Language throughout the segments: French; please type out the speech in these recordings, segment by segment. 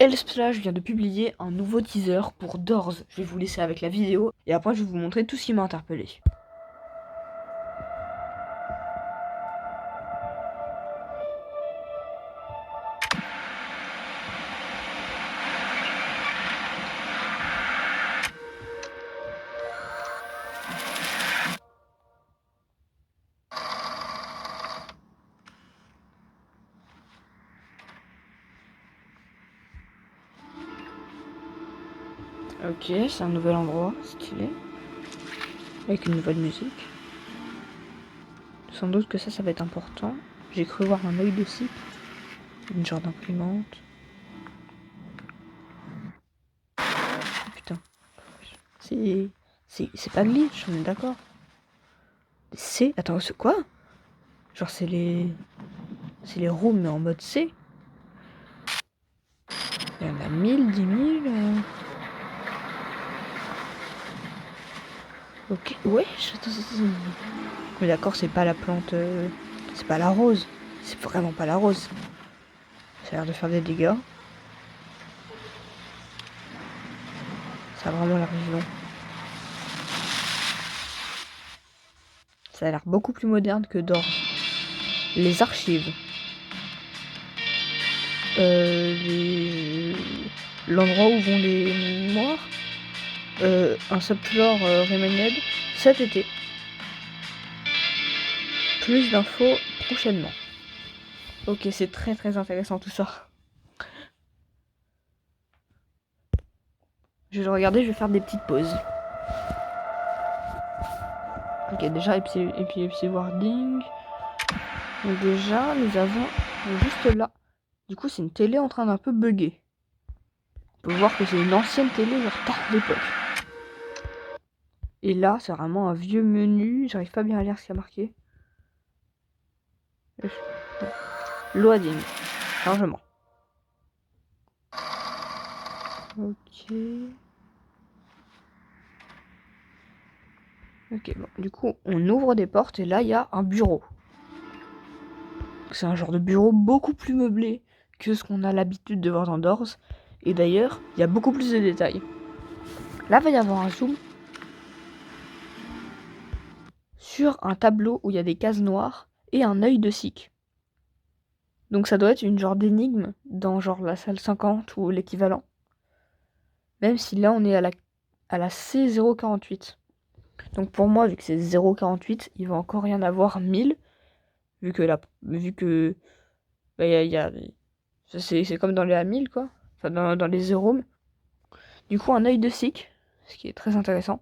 L-Splash vient de publier un nouveau teaser pour Doors. Je vais vous laisser avec la vidéo et après je vais vous montrer tout ce qui m'a interpellé. Ok, c'est un nouvel endroit, stylé. Avec une nouvelle musique. Sans doute que ça va être important. J'ai cru voir un œil de cycle. Une genre d'imprimante. Oh, putain. C'est pas glitch, on est d'accord. C. Attends, c'est quoi? Genre c'est les rooms mais en mode C. Il y en a 1000, 10 000. Ok, ouais, mais d'accord, c'est pas la plante, c'est pas la rose. C'est vraiment pas la rose. Ça a l'air de faire des dégâts. Ça a vraiment l'air vivant. Ça a l'air beaucoup plus moderne que Doors. Les archives. L'endroit où vont les morts. Un subfloor Remained cet été. Plus d'infos prochainement. Ok, c'est très très intéressant tout ça. Je vais le regarder, je vais faire des petites pauses. Ok, déjà, Epilepsy Warding. Donc déjà, nous avons juste là. Du coup, c'est une télé en train d'un peu bugger. On peut voir que c'est une ancienne télé, genre tard d'époque. Et là, c'est vraiment un vieux menu. J'arrive pas bien à lire ce qu'il y a marqué. Loading. Chargement. Ok. Ok, bon. Du coup, on ouvre des portes et là, il y a un bureau. C'est un genre de bureau beaucoup plus meublé que ce qu'on a l'habitude de voir dans Doors. Et d'ailleurs, il y a beaucoup plus de détails. Là, il va y avoir un zoom sur un tableau où il y a des cases noires et un œil de cyc. Donc ça doit être une genre d'énigme dans genre la salle 50 ou l'équivalent. Même si là on est à la C048. Donc pour moi, vu que c'est 0,48, il va encore y en avoir 1000. Vu que bah, c'est comme dans les A1000 quoi. Enfin dans les zéros. Du coup un œil de cyc, ce qui est très intéressant.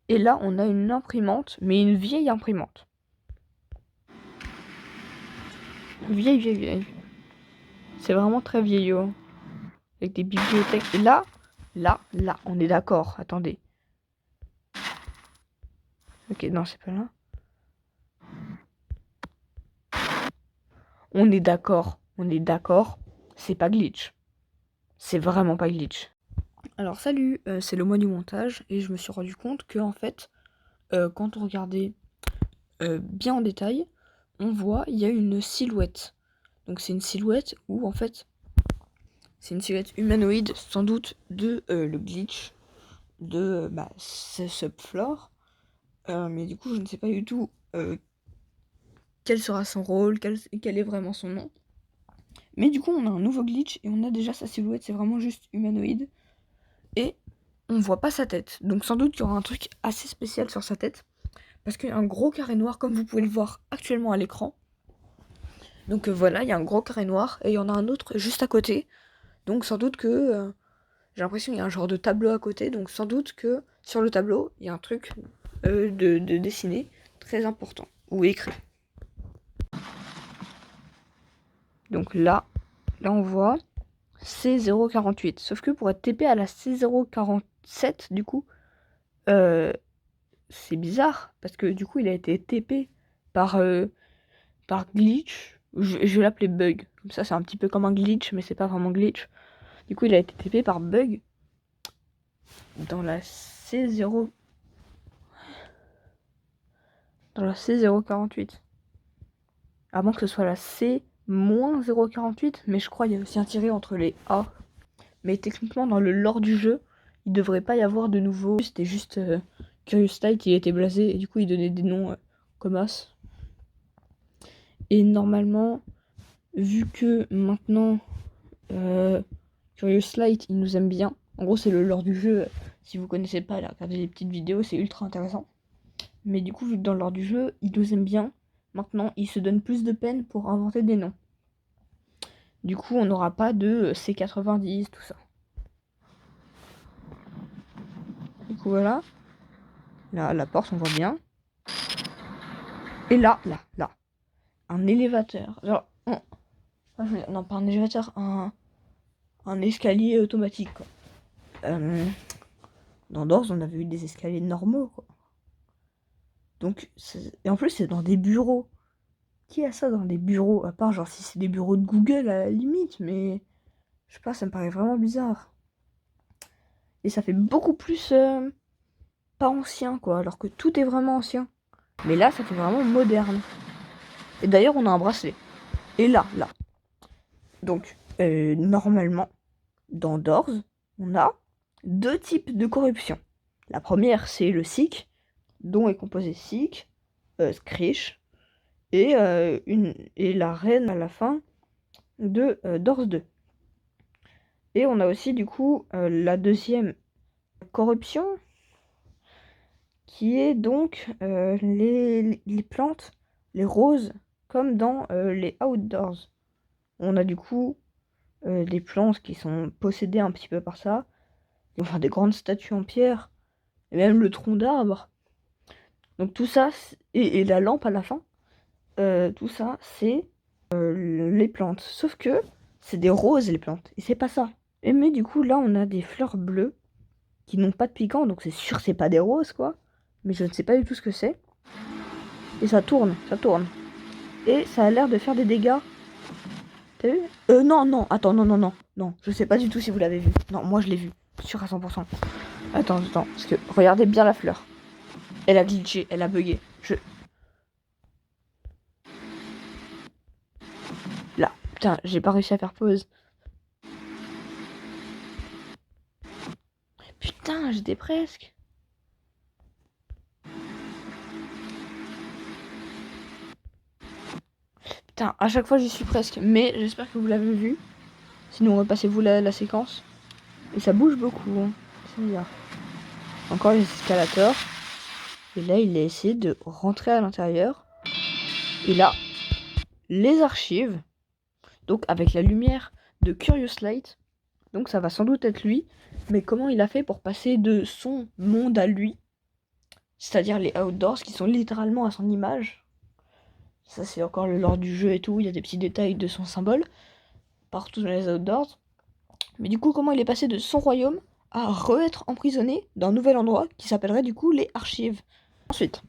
Et là on a une imprimante, mais une vieille imprimante. Vieille. C'est vraiment très vieillot. Avec des bibliothèques. Et là, on est d'accord. Attendez. Ok, non, c'est pas là. On est d'accord. C'est pas glitch. C'est vraiment pas glitch. Alors salut, c'est le mois du montage. Et je me suis rendu compte que en fait, quand on regardait bien en détail, on voit il y a une silhouette. Donc c'est une silhouette où en fait, c'est une silhouette humanoïde, sans doute de le glitch de ce subfloor. Mais du coup, je ne sais pas du tout quel sera son rôle, quel est vraiment son nom. Mais du coup, on a un nouveau glitch et on a déjà sa silhouette, c'est vraiment juste humanoïde. Et on voit pas sa tête. Donc sans doute qu'il y aura un truc assez spécial sur sa tête. Parce qu'il y a un gros carré noir, comme vous pouvez le voir actuellement à l'écran. Donc voilà, il y a un gros carré noir et il y en a un autre juste à côté. Donc sans doute que... j'ai l'impression qu'il y a un genre de tableau à côté. Donc sans doute que sur le tableau, il y a un truc de dessiné très important. Ou écrit. Donc là on voit C048. Sauf que pour être TP à la C047, du coup, c'est bizarre. Parce que du coup, il a été TP par glitch. Je vais l'appeler bug. Comme ça, c'est un petit peu comme un glitch, mais c'est pas vraiment glitch. Du coup, il a été TP par bug dans la C0. Dans la C048. Avant que ce soit la C moins 0,48, mais je crois qu'il y a aussi un tiré entre les A. Mais techniquement, dans le lore du jeu, il devrait pas y avoir de nouveau. C'était juste Curious Light, il était blasé, et du coup, il donnait des noms comme As. Et normalement, vu que maintenant, Curious Light, il nous aime bien. En gros, c'est le lore du jeu. Si vous connaissez pas, allez regarder les petites vidéos, c'est ultra intéressant. Mais du coup, vu que dans le lore du jeu, il nous aime bien, maintenant, il se donne plus de peine pour inventer des noms. Du coup, on n'aura pas de C90, tout ça. Du coup, voilà. Là, la porte, on voit bien. Et là, un élévateur. Genre, non, pas un élévateur, un escalier automatique, quoi. Dans Doors, on avait eu des escaliers normaux, quoi. Donc, et en plus, c'est dans des bureaux. Qui a ça dans des bureaux? À part, genre, si c'est des bureaux de Google, à la limite, mais... Je sais pas, ça me paraît vraiment bizarre. Et ça fait beaucoup plus... pas ancien, quoi, alors que tout est vraiment ancien. Mais là, ça fait vraiment moderne. Et d'ailleurs, on a un bracelet. Et là. Donc, normalement, dans Doors, on a 2 types de corruption. La première, c'est le Sick, dont est composé Sick, Screech, et la reine à la fin de Doors 2. Et on a aussi, du coup, la deuxième corruption, qui est donc les plantes, les roses, comme dans les Outdoors. On a du coup des plantes qui sont possédées un petit peu par ça. Enfin, des grandes statues en pierre. Et même le tronc d'arbre. Donc tout ça, et la lampe à la fin. Tout ça, c'est les plantes. Sauf que c'est des roses, les plantes. Et c'est pas ça. Et mais du coup, là, on a des fleurs bleues qui n'ont pas de piquant. Donc c'est sûr, c'est pas des roses, quoi. Mais je ne sais pas du tout ce que c'est. Et ça tourne. Et ça a l'air de faire des dégâts. T'as vu? Non, attends, non. Non, je sais pas du tout si vous l'avez vu. Non, moi je l'ai vu. Sûr à 100%. Attends, parce que regardez bien la fleur. Elle a glitché, elle a bugué. Là, putain, j'ai pas réussi à faire pause. Putain, j'étais presque. Putain, à chaque fois j'y suis presque. Mais j'espère que vous l'avez vu. Sinon, repassez-vous la séquence. Et ça bouge beaucoup, hein. C'est bizarre. Encore les escalators. Et là, il a essayé de rentrer à l'intérieur. Et là, les archives. Donc, avec la lumière de Curious Light. Donc, ça va sans doute être lui. Mais comment il a fait pour passer de son monde à lui? C'est-à-dire les Outdoors qui sont littéralement à son image. Ça, c'est encore le lore du jeu et tout. Il y a des petits détails de son symbole partout dans les Outdoors. Mais du coup, comment il est passé de son royaume à re-être emprisonné dans un nouvel endroit qui s'appellerait du coup les Archives. Ensuite.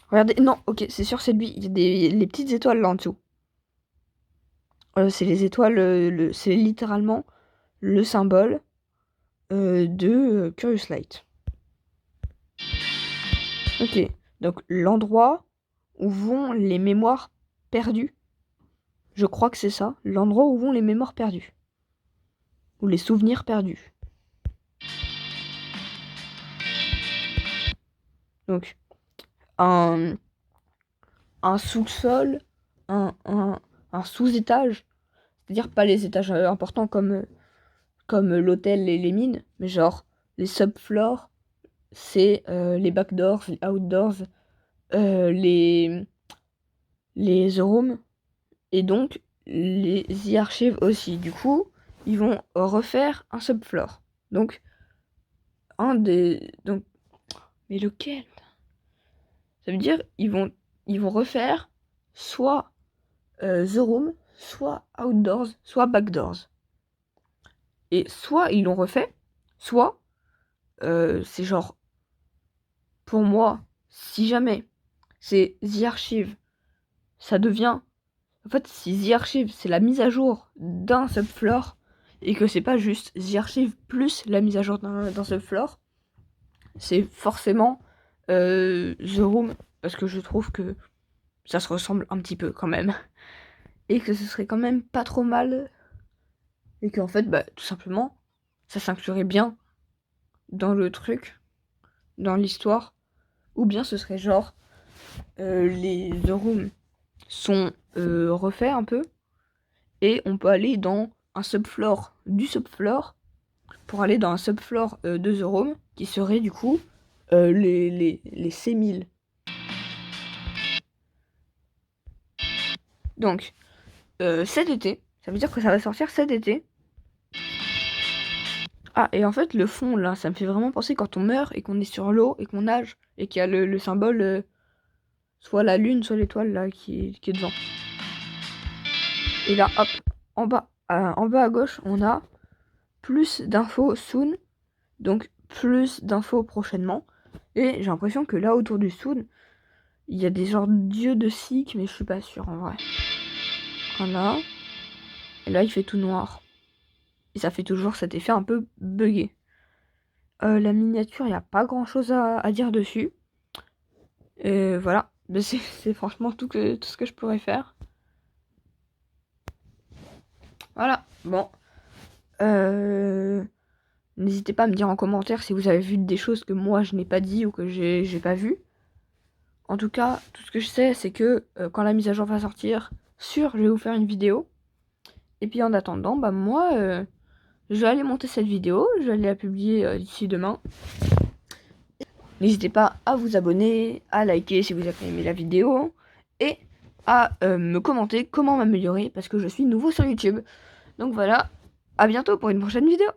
Regardez, non, ok, c'est sûr, c'est lui. Il y a les petites étoiles là en dessous. C'est les étoiles, c'est littéralement le symbole de Curious Light. Ok, donc l'endroit où vont les mémoires perdues. Je crois que c'est ça, l'endroit où vont les mémoires perdues. Ou les souvenirs perdus. Donc, un sous-sol, un sous-étage. C'est-à-dire pas les étages importants comme l'hôtel et les mines, mais genre les subfloors, c'est les backdoors, les outdoors, les The Rooms, et donc les The Archives aussi. Du coup, ils vont refaire un subfloor. Donc, mais lequel? Ça veut dire ils vont refaire soit The Room, soit Outdoors, soit Backdoors. Et soit ils l'ont refait, soit c'est genre, pour moi, si jamais c'est The Archive, ça devient... En fait, si The Archive, c'est la mise à jour d'un subfloor, et que c'est pas juste The Archive plus la mise à jour d'un subfloor, c'est forcément The Room, parce que je trouve que ça se ressemble un petit peu quand même. Et que ce serait quand même pas trop mal. Et qu'en fait, bah, tout simplement, ça s'inclurait bien dans le truc, dans l'histoire. Ou bien ce serait genre, les The Room sont refaits un peu. Et on peut aller dans un subfloor du subfloor pour aller dans un subfloor de The Room qui serait du coup les C1000. Donc, cet été, ça veut dire que ça va sortir cet été. Ah, et en fait, le fond, là, ça me fait vraiment penser quand on meurt et qu'on est sur l'eau et qu'on nage et qu'il y a le symbole, soit la lune, soit l'étoile, là, qui est devant. Et là, hop, en bas à gauche, on a plus d'infos soon, donc plus d'infos prochainement. Et j'ai l'impression que là, autour du soon, il y a des genres d'yeux de Sikh, mais je suis pas sûre en vrai. Voilà. Et là, il fait tout noir. Et ça fait toujours cet effet un peu buggé. La miniature, il n'y a pas grand chose à dire dessus. Et voilà. Mais c'est franchement tout ce que je pourrais faire. Voilà. Bon. N'hésitez pas à me dire en commentaire si vous avez vu des choses que moi je n'ai pas dit ou que j'ai pas vu. En tout cas, tout ce que je sais, c'est que quand la mise à jour va sortir, je vais vous faire une vidéo. Et puis en attendant, bah moi, je vais aller monter cette vidéo, je vais aller la publier d'ici demain. N'hésitez pas à vous abonner, à liker si vous avez aimé la vidéo, et à me commenter comment m'améliorer, parce que je suis nouveau sur YouTube. Donc voilà, à bientôt pour une prochaine vidéo.